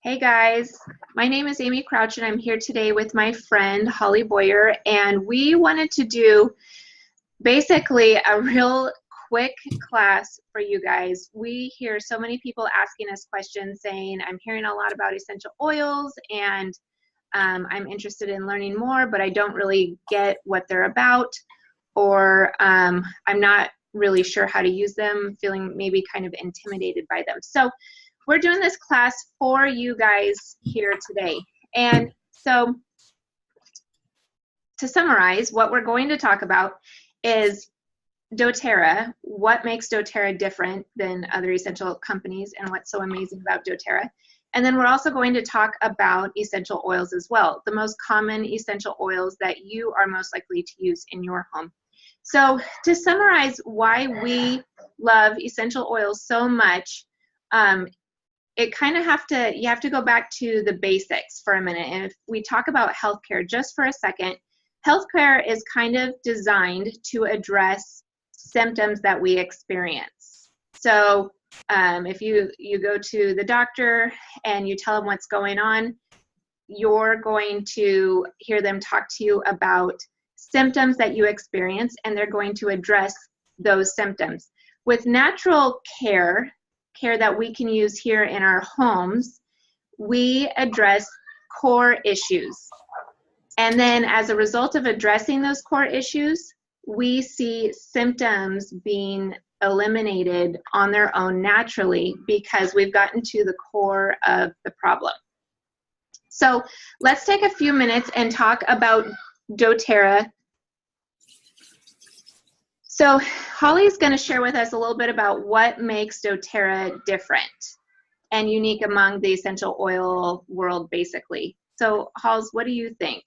Hey guys, my name is Amy Crouch and I'm here today with my friend Holly Boyer, and we wanted to do basically a real quick class for you guys. We hear so many people asking us questions saying, I'm hearing a lot about essential oils and I'm interested in learning more, but I don't really get what they're about, or I'm not really sure how to use them, feeling maybe kind of intimidated by them. So we're doing this class for you guys here today. And so to summarize, what we're going to talk about is Doterra, what makes Doterra different than other essential companies and what's so amazing about Doterra. And then we're also going to talk about essential oils as well, the most common essential oils that you are most likely to use in your home. So to summarize why we love essential oils so much, you have to go back to the basics for a minute. And if we talk about healthcare just for a second, healthcare is kind of designed to address symptoms that we experience. So if you go to the doctor and you tell them what's going on, you're going to hear them talk to you about symptoms that you experience, and they're going to address those symptoms. With natural care that we can use here in our homes, we address core issues. And then as a result of addressing those core issues, we see symptoms being eliminated on their own naturally because we've gotten to the core of the problem. So let's take a few minutes and talk about Doterra. So Holly's going to share with us a little bit about what makes Doterra different and unique among the essential oil world, basically. So Holls, what do you think?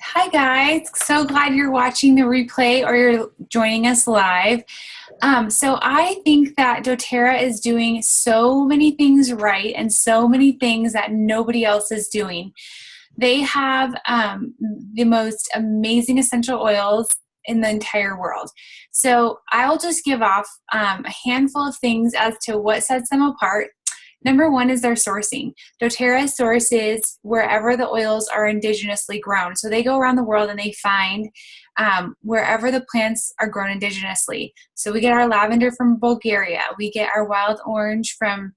Hi guys, so glad you're watching the replay or you're joining us live. So I think that Doterra is doing so many things right and so many things that nobody else is doing. They have the most amazing essential oils in the entire world. So I'll just give off a handful of things as to what sets them apart. Number one is their sourcing. Doterra sources wherever the oils are indigenously grown. So they go around the world and they find wherever the plants are grown indigenously. So we get our lavender from Bulgaria. We get our wild orange from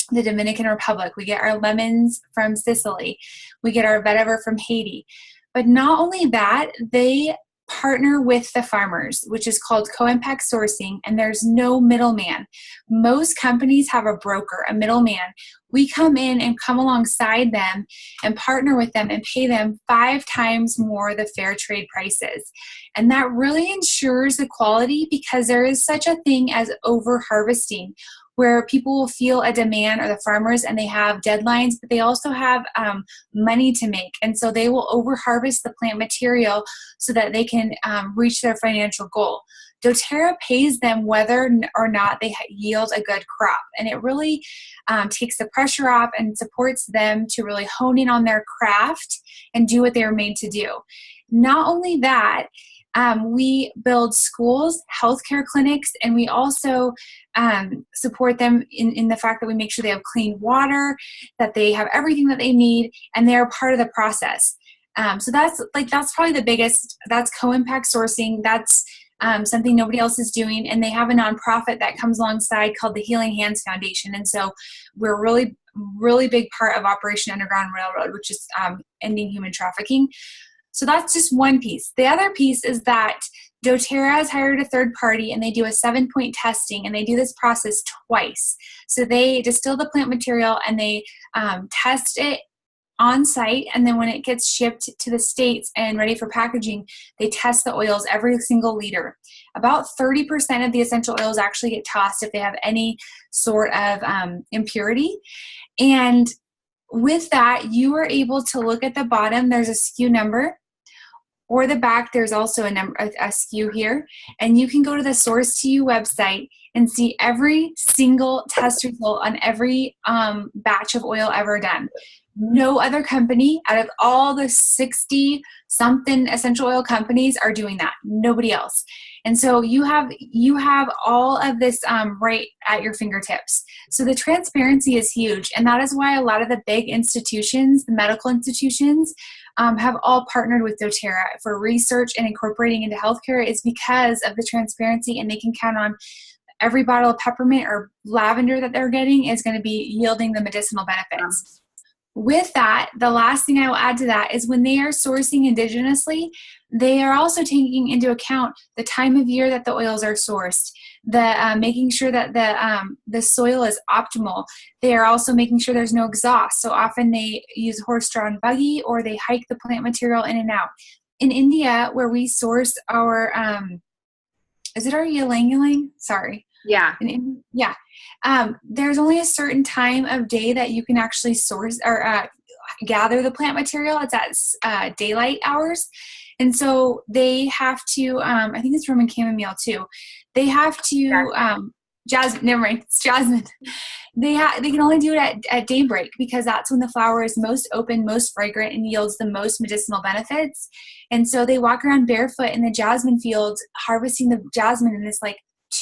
the Dominican Republic. We get our lemons from Sicily. We get our vetiver from Haiti. But not only that, they partner with the farmers, which is called co-impact sourcing, and there's no middleman. Most companies have a broker, a middleman. We come in and come alongside them and partner with them and pay them 5 times more the fair trade prices. And that really ensures the quality because there is such a thing as over harvesting, where people will feel a demand, or the farmers, and they have deadlines, but they also have money to make. And so they will over-harvest the plant material so that they can reach their financial goal. Doterra pays them whether or not they yield a good crop. And it really takes the pressure off and supports them to really hone in on their craft and do what they were made to do. Not only that, we build schools, healthcare clinics, and we also support them in the fact that we make sure they have clean water, that they have everything that they need, and they're part of the process. So that's probably the biggest. That's co-impact sourcing. That's something nobody else is doing, and they have a nonprofit that comes alongside called the Healing Hands Foundation. And so we're really big part of Operation Underground Railroad, which is ending human trafficking. So that's just one piece. The other piece is that Doterra has hired a third party, and they do a 7-point testing, and they do this process twice. So they distill the plant material and they test it on site, and then when it gets shipped to the States and ready for packaging, they test the oils every single liter. About 30% of the essential oils actually get tossed if they have any sort of impurity. And with that, you are able to look at the bottom. There's a SKU number, or the back. There's also a SKU here, and you can go to the Source to You website and see every single test result on every batch of oil ever done. No other company out of all the 60 something essential oil companies are doing that. Nobody else. And so you have all of this right at your fingertips. So the transparency is huge. And that is why a lot of the big institutions, the medical institutions, have all partnered with doTERRA for research and incorporating into healthcare, is because of the transparency, and they can count on every bottle of peppermint or lavender that they're getting is going to be yielding the medicinal benefits. With that, the last thing I will add to that is when they are sourcing indigenously, they are also taking into account the time of year that the oils are sourced, the making sure that the soil is optimal. They are also making sure there's no exhaust. So often they use horse-drawn buggy, or they hike the plant material in and out. In India, where we source our, is it our ylang-ylang? Sorry. Yeah. Yeah. There's only a certain time of day that you can actually source or gather the plant material. It's at daylight hours. And so they have to, I think it's Roman chamomile too. They have to, jasmine, never mind, it's jasmine. They can only do it at daybreak, because that's when the flower is most open, most fragrant, and yields the most medicinal benefits. And so they walk around barefoot in the jasmine fields, harvesting the jasmine in this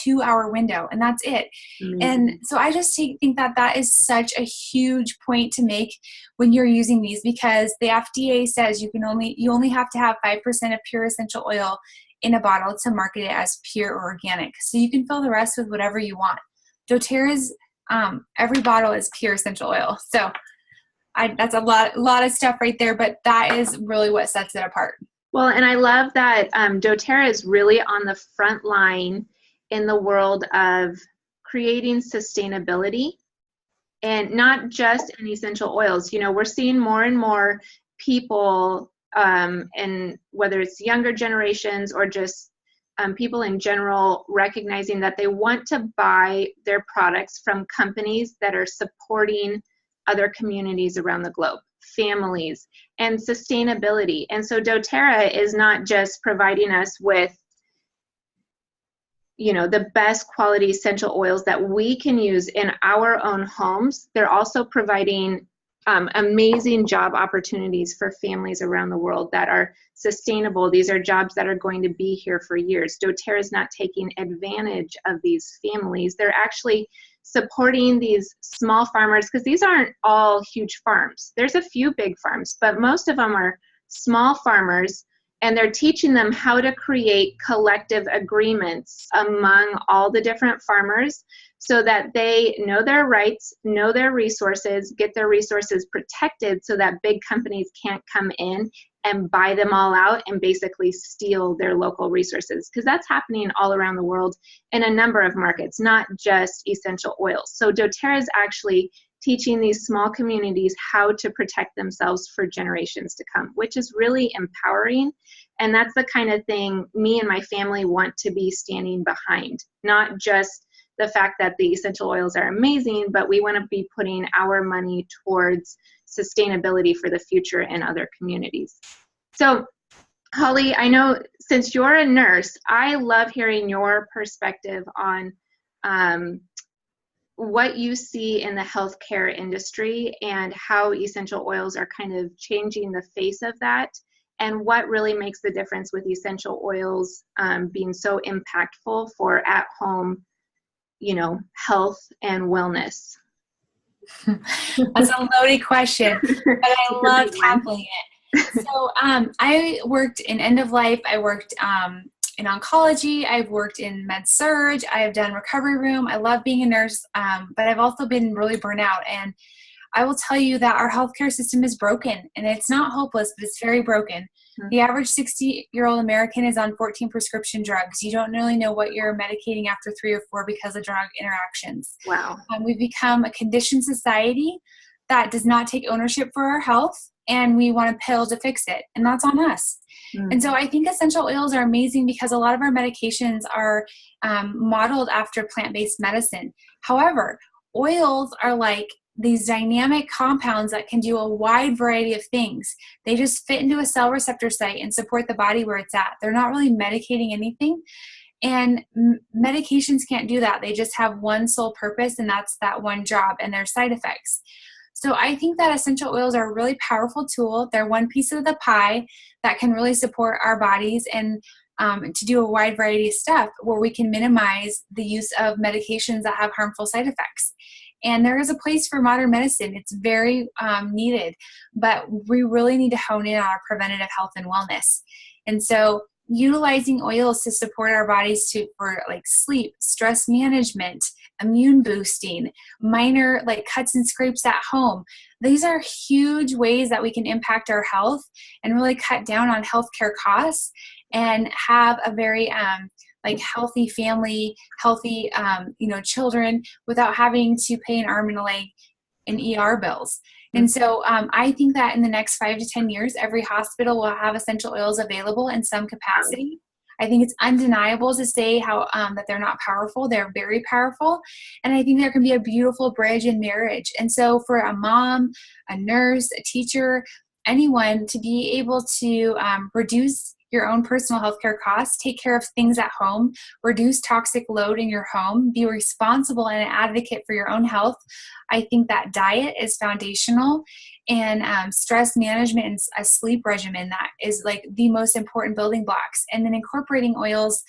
2-hour window, and that's it. Amazing. And so I just think that is such a huge point to make when you're using these, because the FDA says you only have to have 5% of pure essential oil in a bottle to market it as pure or organic. So you can fill the rest with whatever you want. doTERRA's every bottle is pure essential oil. So that's a lot of stuff right there, but that is really what sets it apart. Well, and I love that doTERRA is really on the front line in the world of creating sustainability, and not just in essential oils. We're seeing more and more people, and whether it's younger generations or just people in general, recognizing that they want to buy their products from companies that are supporting other communities around the globe, families, and sustainability. And so doTERRA is not just providing us with the best quality essential oils that we can use in our own homes. They're also providing amazing job opportunities for families around the world that are sustainable. These are jobs that are going to be here for years. doTERRA is not taking advantage of these families. They're actually supporting these small farmers, because these aren't all huge farms. There's a few big farms, but most of them are small farmers. And they're teaching them how to create collective agreements among all the different farmers, so that they know their rights, know their resources, get their resources protected, so that big companies can't come in and buy them all out and basically steal their local resources. Because that's happening all around the world in a number of markets, not just essential oils. So doTERRA is actually teaching these small communities how to protect themselves for generations to come, which is really empowering. And that's the kind of thing me and my family want to be standing behind, not just the fact that the essential oils are amazing, but we want to be putting our money towards sustainability for the future in other communities. So Holly, I know since you're a nurse, I love hearing your perspective on what you see in the healthcare industry and how essential oils are kind of changing the face of that, and what really makes the difference with essential oils being so impactful for at-home, health and wellness. That's a loaded question, but I love tackling it. So I worked in end of life. I worked in oncology. I've worked in med surg. I've done recovery room. I love being a nurse, but I've also been really burnt out. And I will tell you that our healthcare system is broken, and it's not hopeless, but it's very broken. Mm-hmm. The average 60-year-old American is on 14 prescription drugs. You don't really know what you're medicating after 3 or 4 because of drug interactions. Wow. We've become a conditioned society that does not take ownership for our health, and we want a pill to fix it, and that's on us. Mm-hmm. And so I think essential oils are amazing because a lot of our medications are modeled after plant-based medicine. However, oils are like these dynamic compounds that can do a wide variety of things. They just fit into a cell receptor site and support the body where it's at. They're not really medicating anything. And medications can't do that. They just have one sole purpose, and that's that one job and their side effects. So I think that essential oils are a really powerful tool. They're one piece of the pie that can really support our bodies and to do a wide variety of stuff where we can minimize the use of medications that have harmful side effects. And there is a place for modern medicine. It's very needed, but we really need to hone in on our preventative health and wellness. And so utilizing oils to support our bodies for like sleep, stress management, immune boosting, minor like cuts and scrapes at home. These are huge ways that we can impact our health and really cut down on healthcare costs and have a very like healthy family, healthy children without having to pay an arm and a leg in ER bills. And so I think that in the next 5 to 10 years, every hospital will have essential oils available in some capacity. I think it's undeniable to say how that they're not powerful. They're very powerful. And I think there can be a beautiful bridge in marriage. And so for a mom, a nurse, a teacher, anyone to be able to reduce your own personal healthcare costs, take care of things at home, reduce toxic load in your home, be responsible and an advocate for your own health. I think that diet is foundational, and stress management and a sleep regimen, that is like the most important building blocks. And then incorporating oils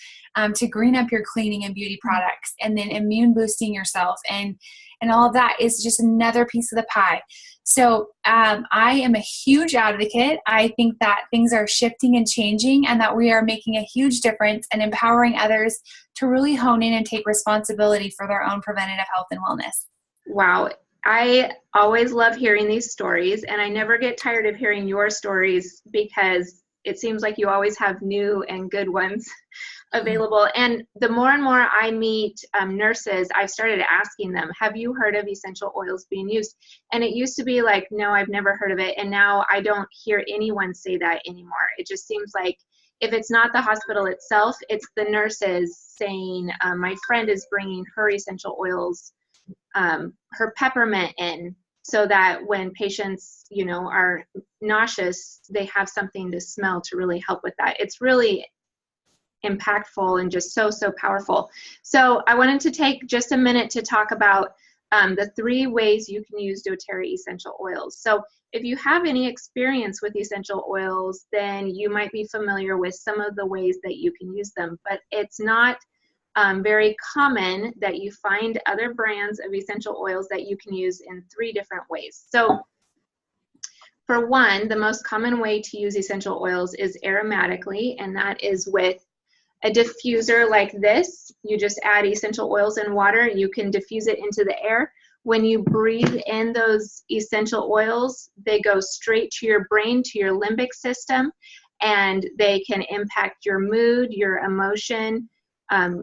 to green up your cleaning and beauty products, and then immune boosting yourself, and all of that is just another piece of the pie. So I am a huge advocate. I think that things are shifting and changing, and that we are making a huge difference and empowering others to really hone in and take responsibility for their own preventative health and wellness. Wow. I always love hearing these stories, and I never get tired of hearing your stories because it seems like you always have new and good ones available. And the more and more I meet nurses, I've started asking them, have you heard of essential oils being used? And it used to be like, no, I've never heard of it. And now I don't hear anyone say that anymore. It just seems like if it's not the hospital itself, it's the nurses saying, my friend is bringing her essential oils, her peppermint in, so that when patients, are nauseous, they have something to smell to really help with that. It's really impactful and just so powerful. So I wanted to take just a minute to talk about the 3 ways you can use doTERRA essential oils. So if you have any experience with essential oils, then you might be familiar with some of the ways that you can use them, but it's not very common that you find other brands of essential oils that you can use in 3 different ways. So for one, the most common way to use essential oils is aromatically, and that is with a diffuser like this. You just add essential oils and water, and you can diffuse it into the air. When you breathe in those essential oils, they go straight to your brain, to your limbic system, and they can impact your mood, your emotion,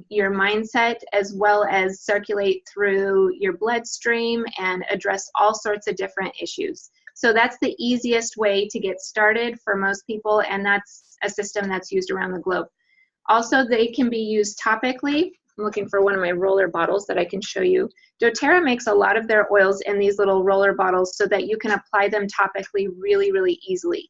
your mindset, as well as circulate through your bloodstream and address all sorts of different issues. So that's the easiest way to get started for most people, and that's a system that's used around the globe. Also, they can be used topically. I'm looking for one of my roller bottles that I can show you. doTERRA makes a lot of their oils in these little roller bottles so that you can apply them topically really, really easily.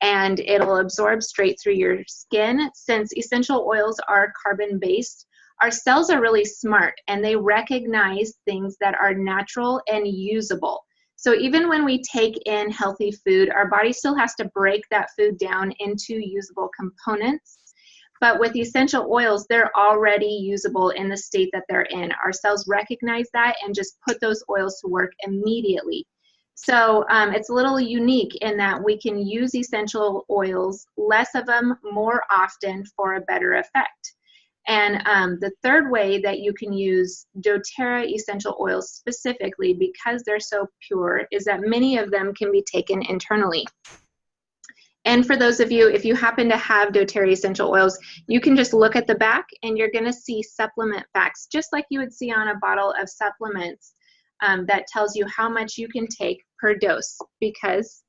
And it'll absorb straight through your skin. Since essential oils are carbon-based, our cells are really smart, and they recognize things that are natural and usable. So even when we take in healthy food, our body still has to break that food down into usable components. But with essential oils, they're already usable in the state that they're in. Our cells recognize that and just put those oils to work immediately. So it's a little unique in that we can use essential oils, less of them, more often for a better effect. And the third way that you can use doTERRA essential oils specifically, because they're so pure, is that many of them can be taken internally. And for those of you, if you happen to have doTERRA essential oils, you can just look at the back and you're going to see supplement facts, just like you would see on a bottle of supplements that tells you how much you can take per dose, because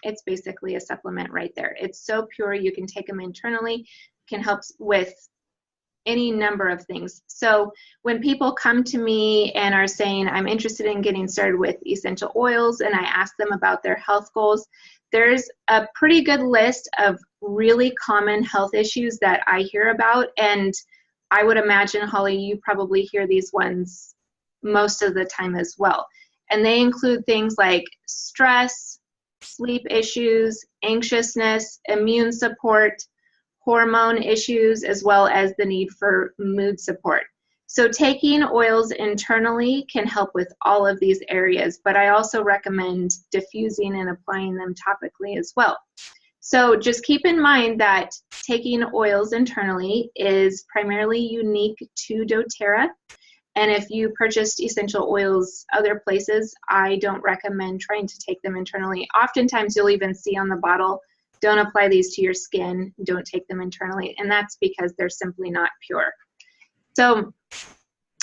it's basically a supplement right there. It's so pure, you can take them internally, can help with any number of things. So when people come to me and are saying, I'm interested in getting started with essential oils, and I ask them about their health goals, there's a pretty good list of really common health issues that I hear about. And I would imagine, Holly, you probably hear these ones most of the time as well. And they include things like stress, sleep issues, anxiousness, immune support, hormone issues, as well as the need for mood support. So taking oils internally can help with all of these areas, but I also recommend diffusing and applying them topically as well. So just keep in mind that taking oils internally is primarily unique to doTERRA. And if you purchased essential oils other places, I don't recommend trying to take them internally. Oftentimes you'll even see on the bottle, don't apply these to your skin, don't take them internally. And that's because they're simply not pure. So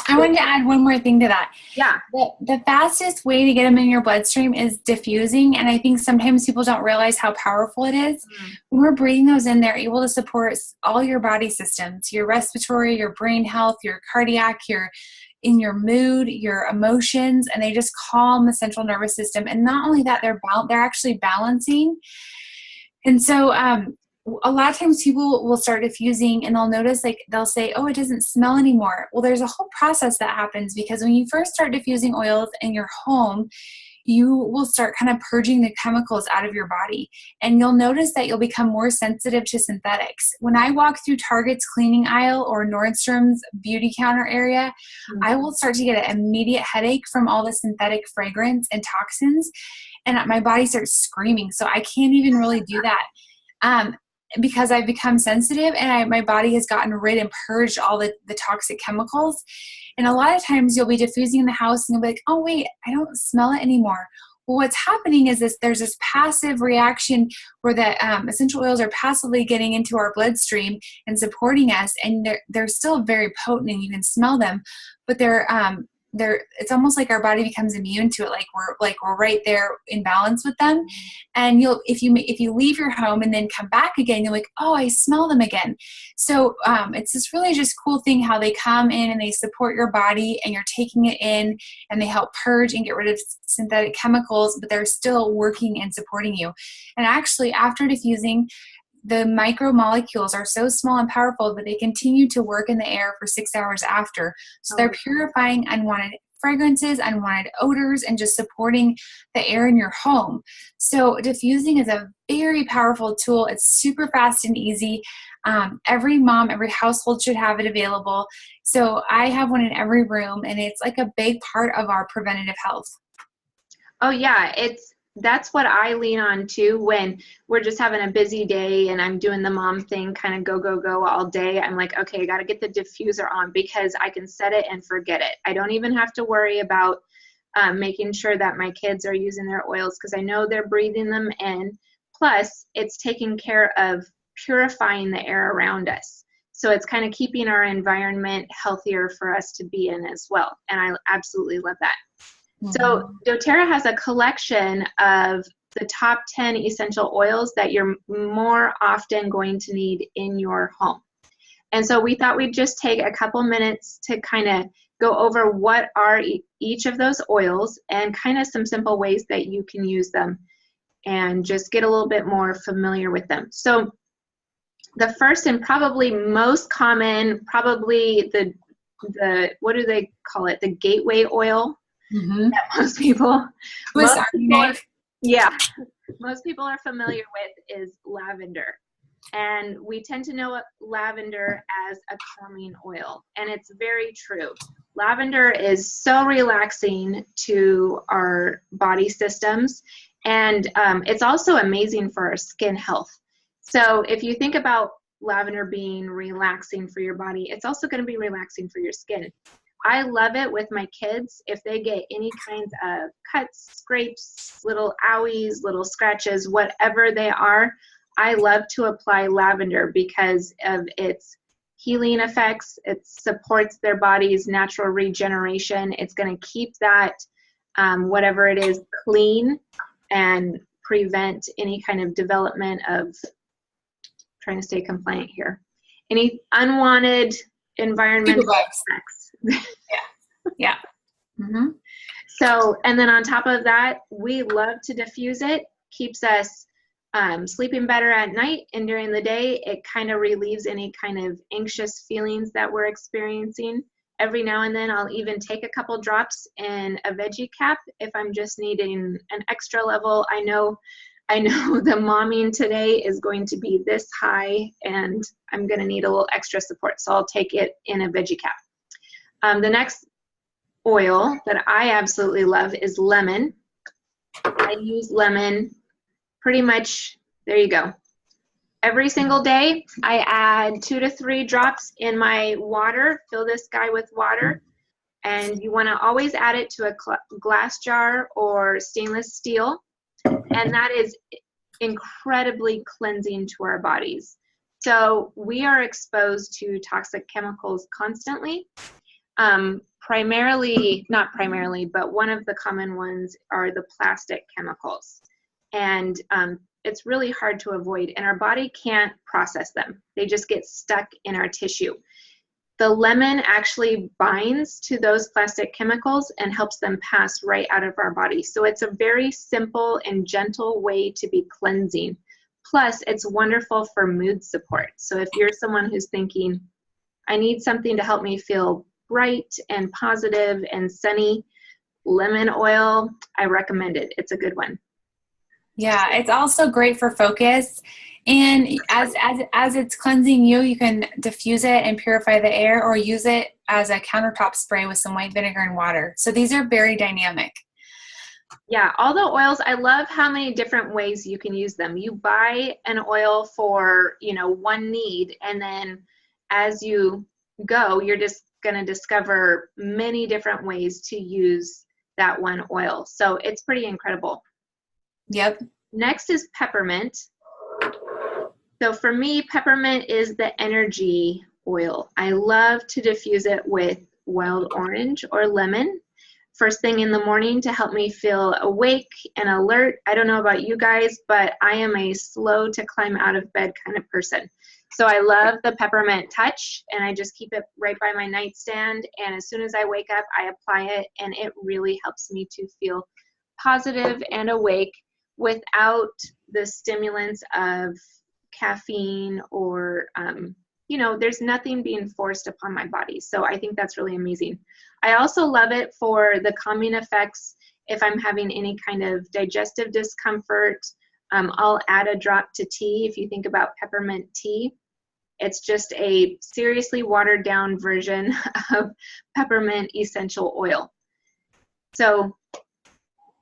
I wanted to add one more thing to that. Yeah. The fastest way to get them in your bloodstream is diffusing, and I think sometimes people don't realize how powerful it is. When we're breathing those in, they're able to support all your body systems, your respiratory, your brain health, your cardiac, your mood, your emotions, and they just calm the central nervous system. And not only that, they're actually balancing. And so a lot of times people will start diffusing and they'll notice, like, they'll say, oh, it doesn't smell anymore. Well, there's a whole process that happens, because when you first start diffusing oils in your home, you will start kind of purging the chemicals out of your body. And you'll notice that you'll become more sensitive to synthetics. When I walk through Target's cleaning aisle or Nordstrom's beauty counter area, I will start to get an immediate headache from all the synthetic fragrance and toxins. And my body starts screaming. So I can't even really do that. Because I've become sensitive, and my body has gotten rid and purged all the toxic chemicals. And a lot of times you'll be diffusing in the house and you'll be like, oh wait, I don't smell it anymore. Well, what's happening is there's this passive reaction where the essential oils are passively getting into our bloodstream and supporting us, and they're still very potent and you can smell them, but it's almost like our body becomes immune to it. Like we're right there in balance with them. And if you leave your home and then come back again, you're like, oh, I smell them again. So it's this really just cool thing how they come in and they support your body, and you're taking it in, and they help purge and get rid of synthetic chemicals, but they're still working and supporting you. And actually, after diffusing, the micromolecules are so small and powerful that they continue to work in the air for 6 hours after. So they're purifying unwanted fragrances, unwanted odors, and just supporting the air in your home. So diffusing is a very powerful tool. It's super fast and easy. Every mom, every household should have it available. So I have one in every room, and it's like a big part of our preventative health. Oh yeah, that's what I lean on too when we're just having a busy day and I'm doing the mom thing, kind of go all day. I'm like, okay, I got to get the diffuser on, because I can set it and forget it. I don't even have to worry about making sure that my kids are using their oils, because I know they're breathing them in. Plus, it's taking care of purifying the air around us. So it's kind of keeping our environment healthier for us to be in as well. And I absolutely love that. So doTERRA has a collection of the top 10 essential oils that you're more often going to need in your home. And so we thought we'd just take a couple minutes to kind of go over what are each of those oils and kind of some simple ways that you can use them and just get a little bit more familiar with them. So the first and probably most common, probably the what do they call it? The gateway oil. That most people are familiar with is lavender. And we tend to know lavender as a calming oil, and it's very true. Lavender is so relaxing to our body systems, and it's also amazing for our skin health. So if you think about lavender being relaxing for your body, it's also going to be relaxing for your skin. I love it with my kids. If they get any kinds of cuts, scrapes, little owies, little scratches, whatever they are, I love to apply lavender because of its healing effects. It supports their body's natural regeneration. It's going to keep that, whatever it is, clean and prevent any kind of development of, trying to stay compliant here, any unwanted environmental effects. Yeah. So, and then on top of that, we love to diffuse it. Keeps us sleeping better at night, and during the day, it kind of relieves any kind of anxious feelings that we're experiencing. Every now and then I'll even take a couple drops in a veggie cap if I'm just needing an extra level. I know the momming today is going to be this high and I'm going to need a little extra support, so I'll take it in a veggie cap. The next oil that I absolutely love is lemon. I use lemon pretty much, there you go. Every single day, I add 2 to 3 drops in my water, fill this guy with water, and you want to always add it to a glass jar or stainless steel, and that is incredibly cleansing to our bodies. So we are exposed to toxic chemicals constantly. Not primarily, but one of the common ones are the plastic chemicals. And it's really hard to avoid, and our body can't process them. They just get stuck in our tissue. The lemon actually binds to those plastic chemicals and helps them pass right out of our body. So it's a very simple and gentle way to be cleansing. Plus, it's wonderful for mood support. So if you're someone who's thinking, I need something to help me feel bright and positive and sunny, lemon oil, I recommend it. It's a good one. Yeah, it's also great for focus. And as it's cleansing you, you can diffuse it and purify the air, or use it as a countertop spray with some white vinegar and water. So these are very dynamic. Yeah, all the oils, I love how many different ways you can use them. You buy an oil for, one need, and then as you go, you're just going to discover many different ways to use that one oil. So it's pretty incredible. Yep. Next is peppermint. So for me, peppermint is the energy oil. I love to diffuse it with wild orange or lemon first thing in the morning to help me feel awake and alert. I don't know about you guys, but I am a slow to climb out of bed kind of person. So I love the peppermint touch, and I just keep it right by my nightstand. And as soon as I wake up, I apply it, and it really helps me to feel positive and awake without the stimulants of caffeine or, there's nothing being forced upon my body. So I think that's really amazing. I also love it for the calming effects. If I'm having any kind of digestive discomfort, I'll add a drop to tea. If you think about peppermint tea, it's just a seriously watered down version of peppermint essential oil. So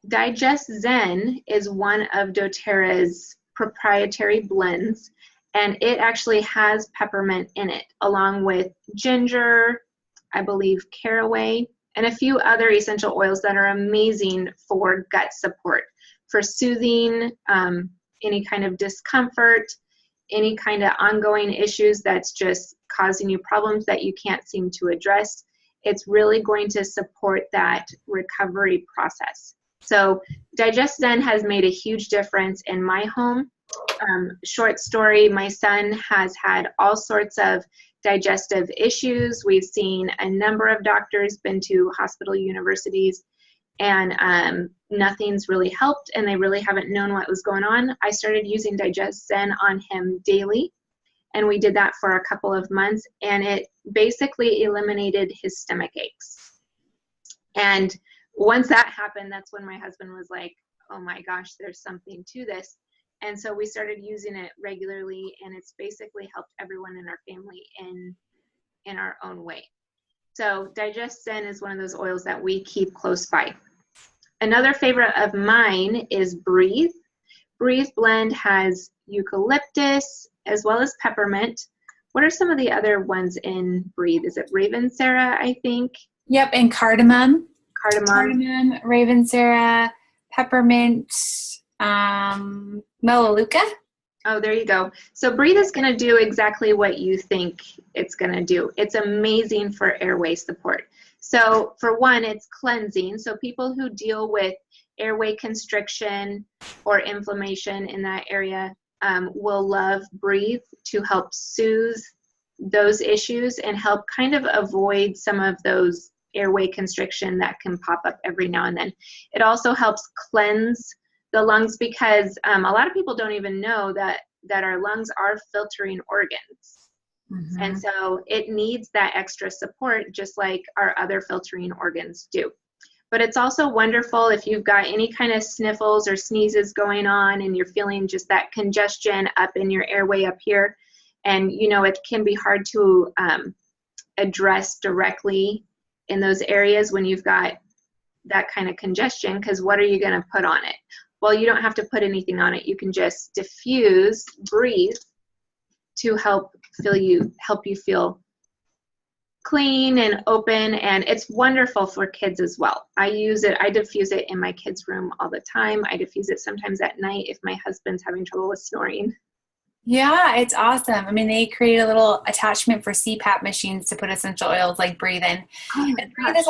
Digest Zen is one of doTERRA's proprietary blends, and it actually has peppermint in it, along with ginger, I believe caraway, and a few other essential oils that are amazing for gut support, for soothing any kind of discomfort, any kind of ongoing issues that's just causing you problems that you can't seem to address. It's really going to support that recovery process. So Digest Zen has made a huge difference in my home. Short story, my son has had all sorts of digestive issues. We've seen a number of doctors, been to hospital universities, and nothing's really helped, and they really haven't known what was going on. I started using Digest Zen on him daily, and we did that for a couple of months, and it basically eliminated his stomach aches. And once that happened, that's when my husband was like, oh my gosh, there's something to this. And so we started using it regularly, and it's basically helped everyone in our family in our own way. So Digest Zen is one of those oils that we keep close by. Another favorite of mine is Breathe. Breathe blend has eucalyptus as well as peppermint. What are some of the other ones in Breathe? Is it Ravensara, I think? Yep, and cardamom. Cardamom, Ravensara, peppermint, Melaleuca. Oh, there you go. So Breathe is going to do exactly what you think it's going to do. It's amazing for airway support. So for one, it's cleansing. So people who deal with airway constriction or inflammation in that area will love Breathe to help soothe those issues and help kind of avoid some of those airway constriction that can pop up every now and then. It also helps cleanse the lungs, because a lot of people don't even know that our lungs are filtering organs. And so it needs that extra support just like our other filtering organs do. But it's also wonderful if you've got any kind of sniffles or sneezes going on and you're feeling just that congestion up in your airway up here. And, you know, it can be hard to address directly in those areas when you've got that kind of congestion, because what are you going to put on it? Well, you don't have to put anything on it. You can just diffuse, breathe to help you feel clean and open, and it's wonderful for kids as well. I diffuse it in my kids' room all the time. I diffuse it sometimes at night if my husband's having trouble with snoring. Yeah, it's awesome. I mean, they create a little attachment for CPAP machines to put essential oils like Breathe in. Oh and Breathe is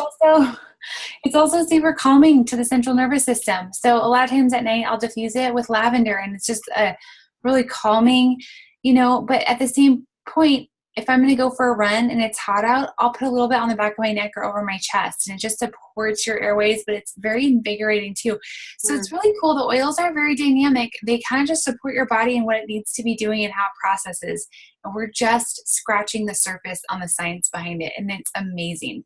it's also super calming to the central nervous system. So a lot of times at night I'll diffuse it with lavender, and it's just a really calming, you know, but at the same point, if I'm going to go for a run and it's hot out, I'll put a little bit on the back of my neck or over my chest, and it just supports your airways, but it's very invigorating too. So it's really cool. The oils are very dynamic. They kind of just support your body and what it needs to be doing and how it processes. And we're just scratching the surface on the science behind it, and it's amazing.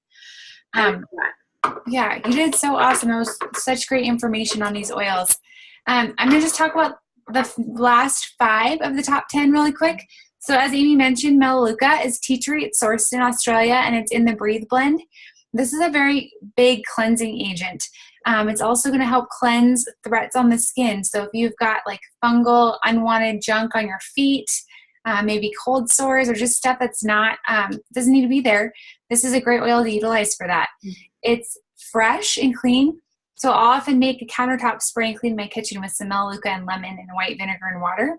Yeah, you did so awesome. It was such great information on these oils. I'm going to just talk about the last 5 of the top 10 really quick. So as Amy mentioned, Melaleuca is tea tree. It's sourced in Australia, and it's in the Breathe blend. This is a very big cleansing agent. It's also going to help cleanse threats on the skin. So if you've got like fungal, unwanted junk on your feet, maybe cold sores, or just stuff that's not, doesn't need to be there, this is a great oil to utilize for that. It's fresh and clean. So I'll often make a countertop spray and clean my kitchen with some Melaleuca and lemon and white vinegar and water.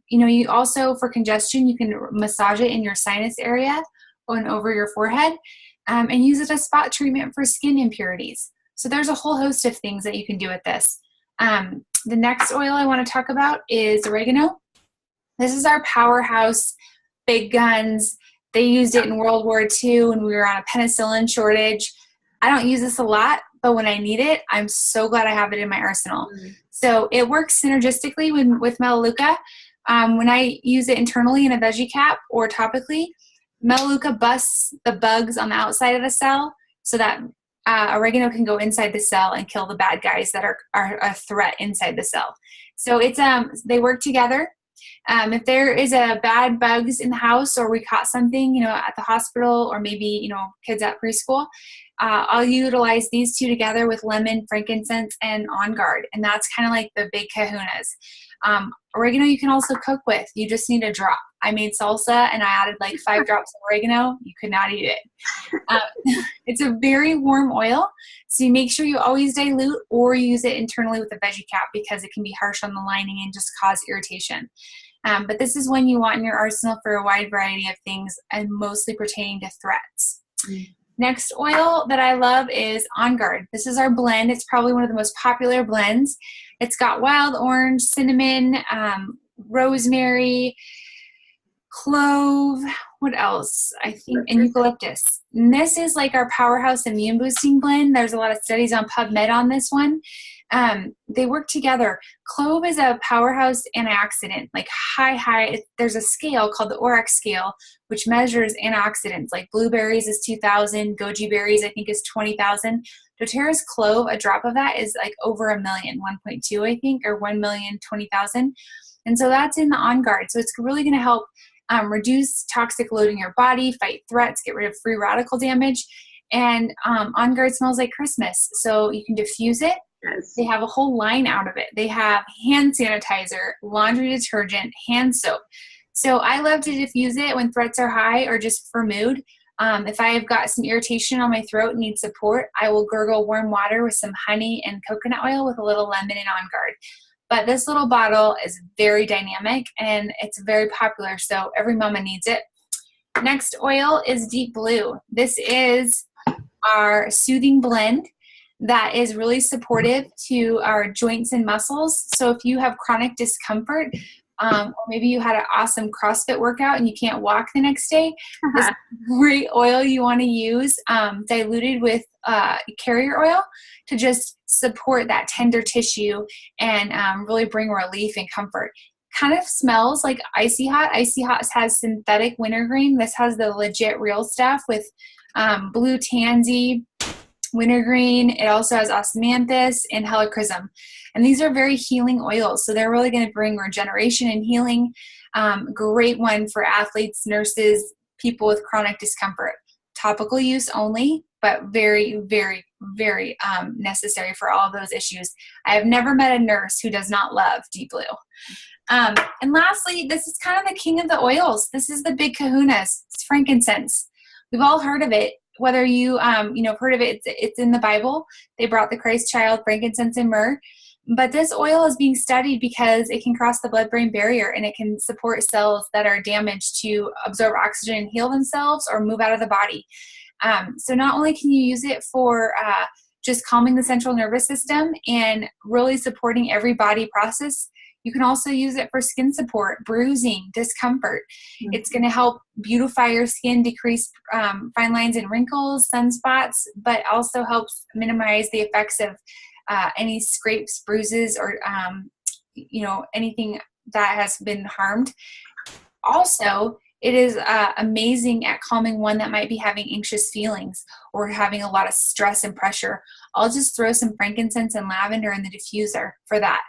You know, you also, for congestion, you can massage it in your sinus area and over your forehead, and use it as spot treatment for skin impurities. So there's a whole host of things that you can do with this. The next oil I want to talk about is oregano. This is our powerhouse, big guns. They used it in World War II when we were on a penicillin shortage. I don't use this a lot, but when I need it, I'm so glad I have it in my arsenal. So it works synergistically with Melaleuca. When I use it internally in a veggie cap or topically, Melaleuca busts the bugs on the outside of the cell so that oregano can go inside the cell and kill the bad guys that are a threat inside the cell. So it's they work together. If there is a bad bugs in the house, or we caught something, you know, at the hospital, or maybe, you know, kids at preschool, I'll utilize these two together with lemon, frankincense, and On Guard. And that's kind of like the big kahunas. Oregano you can also cook with. You just need a drop. I made salsa and I added like 5 drops of oregano. You could not eat it. It's a very warm oil, so you make sure you always dilute or use it internally with a veggie cap, because it can be harsh on the lining and just cause irritation. But this is one you want in your arsenal for a wide variety of things, and mostly pertaining to threats. Next oil that I love is On Guard. This is our blend. It's probably one of the most popular blends. It's got wild orange, cinnamon, rosemary, clove, what else? I think, and eucalyptus. And this is like our powerhouse immune boosting blend. There's a lot of studies on PubMed on this one. They work together. Clove is a powerhouse antioxidant, like high. There's a scale called the ORAC scale, which measures antioxidants. Like blueberries is 2,000, goji berries I think is 20,000. doTERRA's clove, a drop of that is like over 1 million, 1.2 I think, or 1,020,000. And so that's in the On Guard. So it's really going to help reduce toxic load in your body, fight threats, get rid of free radical damage. And On Guard smells like Christmas. So you can diffuse it. Yes. They have a whole line out of it. They have hand sanitizer, laundry detergent, hand soap. So I love to diffuse it when threats are high or just for mood. If I have got some irritation on my throat and need support, I will gurgle warm water with some honey and coconut oil with a little lemon and On Guard. But this little bottle is very dynamic and it's very popular, so every mama needs it. Next oil is Deep Blue. This is our soothing blend that is really supportive to our joints and muscles. So if you have chronic discomfort, or maybe you had an awesome CrossFit workout and you can't walk the next day, this is great oil you want to use, diluted with carrier oil to just support that tender tissue and really bring relief and comfort. kind of smells like Icy Hot. Icy Hot has synthetic wintergreen. This has the legit real stuff with blue tansy, wintergreen. It also has osmanthus and helichrysum. And these are very healing oils. So they're really going to bring regeneration and healing. Great one for athletes, nurses, people with chronic discomfort. Topical use only, but very, very, very necessary for all of those issues. I have never met a nurse who does not love Deep Blue. And lastly, this is kind of the king of the oils. This is the big kahunas. It's frankincense. We've all heard of it. Whether you, heard of it, it's in the Bible. They brought the Christ child frankincense and myrrh. But this oil is being studied because it can cross the blood-brain barrier and it can support cells that are damaged to absorb oxygen and heal themselves or move out of the body. So not only can you use it for just calming the central nervous system and really supporting every body process, you can also use it for skin support, bruising, discomfort. Mm-hmm. It's going to help beautify your skin, decrease fine lines and wrinkles, sunspots, but also helps minimize the effects of any scrapes, bruises, or anything that has been harmed. Also, it is amazing at calming one that might be having anxious feelings or having a lot of stress and pressure. I'll just throw some frankincense and lavender in the diffuser for that.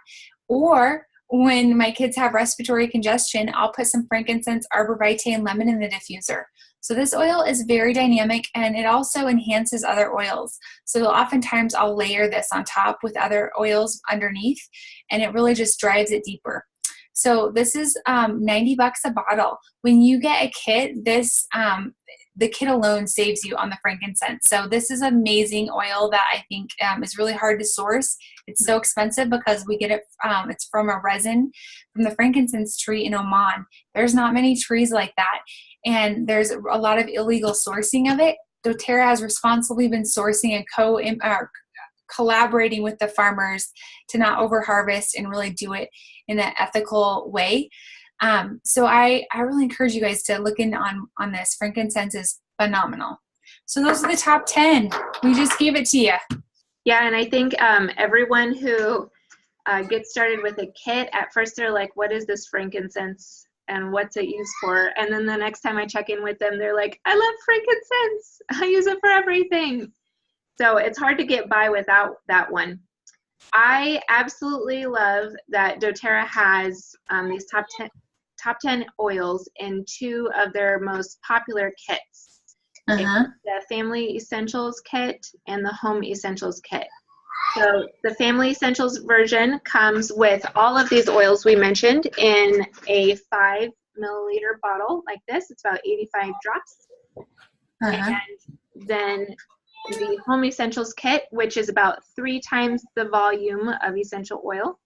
Or when my kids have respiratory congestion, I'll put some frankincense, arbor vitae, and lemon in the diffuser. So this oil is very dynamic, and it also enhances other oils. So oftentimes I'll layer this on top with other oils underneath, and it really just drives it deeper. So this is $90 a bottle. When you get a kit, this the kit alone saves you on the frankincense. So this is amazing oil that I think is really hard to source. It's so expensive because we get it, it's from a resin from the frankincense tree in Oman. There's not many trees like that. And there's a lot of illegal sourcing of it. Doterra has responsibly been sourcing and collaborating with the farmers to not overharvest and really do it in an ethical way. So I really encourage you guys to look in on this. Frankincense is phenomenal. So those are the top 10. We just gave it to you. Yeah, and I think everyone who gets started with a kit, at first they're like, what is this frankincense and what's it used for? And then the next time I check in with them, they're like, I love frankincense. I use it for everything. So it's hard to get by without that one. I absolutely love that doTERRA has these top 10 oils in 2 of their most popular kits. Uh-huh. The Family Essentials kit and the Home Essentials kit. So the Family Essentials version comes with all of these oils we mentioned in a 5 milliliter bottle like this. It's about 85 drops. Uh-huh. And then the Home Essentials kit, which is about 3 times the volume of essential oil,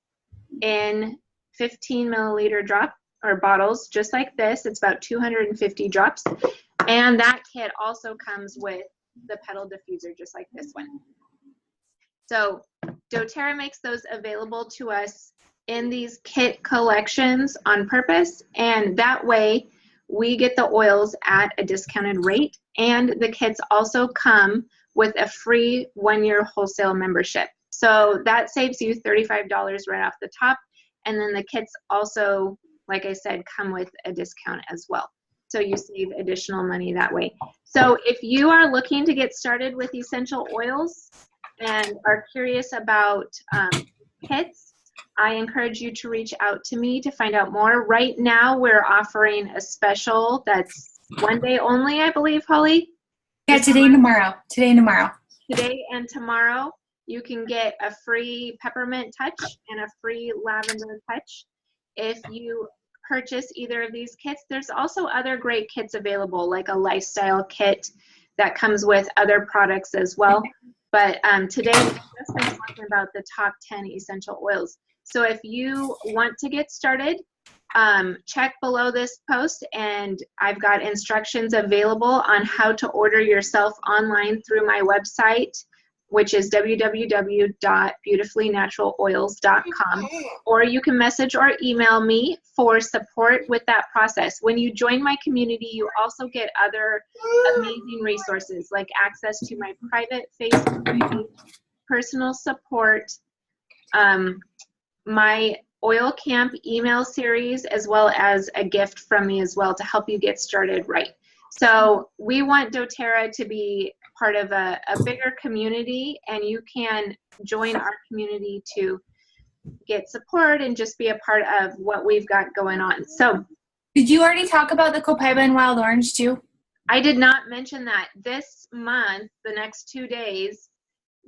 in 15 milliliter drop or bottles just like this. It's about 250 drops. And that kit also comes with the pedal diffuser just like this one. So doTERRA makes those available to us in these kit collections on purpose, and that way we get the oils at a discounted rate, and the kits also come with a free 1-year wholesale membership. So that saves you $35 right off the top, and then the kits also, like I said, come with a discount as well. So you save additional money that way. So if you are looking to get started with essential oils and are curious about kits, I encourage you to reach out to me to find out more. Right now, we're offering a special that's 1 day only, I believe, Holly? Yeah, today and tomorrow. Today and tomorrow. Today and tomorrow, you can get a free peppermint touch and a free lavender touch if you purchase either of these kits. There's also other great kits available, like a lifestyle kit that comes with other products as well. But today we've just been talking about the top 10 essential oils. So if you want to get started, check below this post, and I've got instructions available on how to order yourself online through my website, which is www.beautifullynaturaloils.com, or you can message or email me for support with that process. When you join my community, you also get other amazing resources like access to my private Facebook page, personal support, my oil camp email series, as well as a gift from me as well to help you get started right. So we want doTERRA to be part of a bigger community, and you can join our community to get support and just be a part of what we've got going on. So did you already talk about the copaiba and wild orange too? I did not mention that. This month, the next 2 days,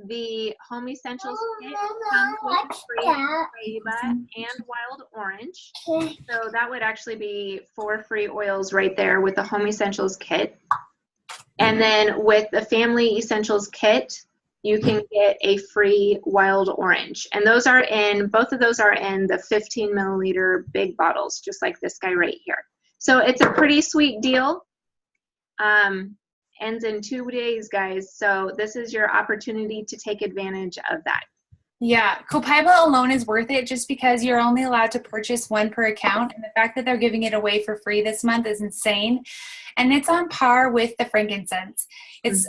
the Home Essentials kit comes with free copaiba and wild orange. So that would actually be 4 free oils right there with the Home Essentials kit. And then with the Family Essentials kit, you can get a free wild orange. And those are in, both of those are in the 15 milliliter big bottles, just like this guy right here. So it's a pretty sweet deal. Ends in 2 days, guys. So this is your opportunity to take advantage of that. Yeah, copaiba alone is worth it just because you're only allowed to purchase 1 per account, and the fact that they're giving it away for free this month is insane. And it's on par with the frankincense. It's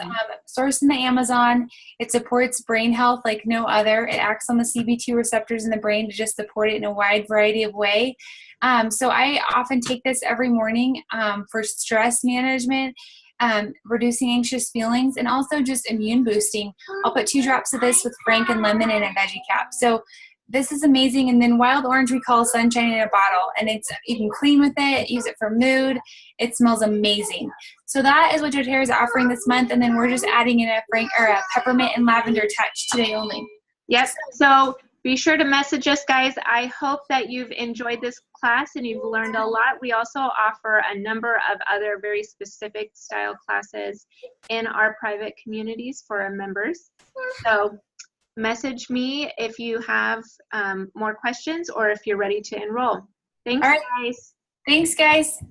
sourced in the Amazon. It supports brain health like no other. It acts on the CB2 receptors in the brain to just support it in a wide variety of ways. So I often take this every morning for stress management, reducing anxious feelings, and also just immune boosting. I'll put 2 drops of this with frank and lemon in a veggie cap. So this is amazing. And then wild orange we call sunshine in a bottle, and it's, you can clean with it, use it for mood. It smells amazing. So that is what doTERRA is offering this month, and then we're just adding in a peppermint and lavender touch today only. Yes. So be sure to message us, guys. I hope that you've enjoyed this class and you've learned a lot. We also offer a number of other very specific style classes in our private communities for our members. So message me if you have more questions or if you're ready to enroll. Thanks, All right, guys. Thanks, guys.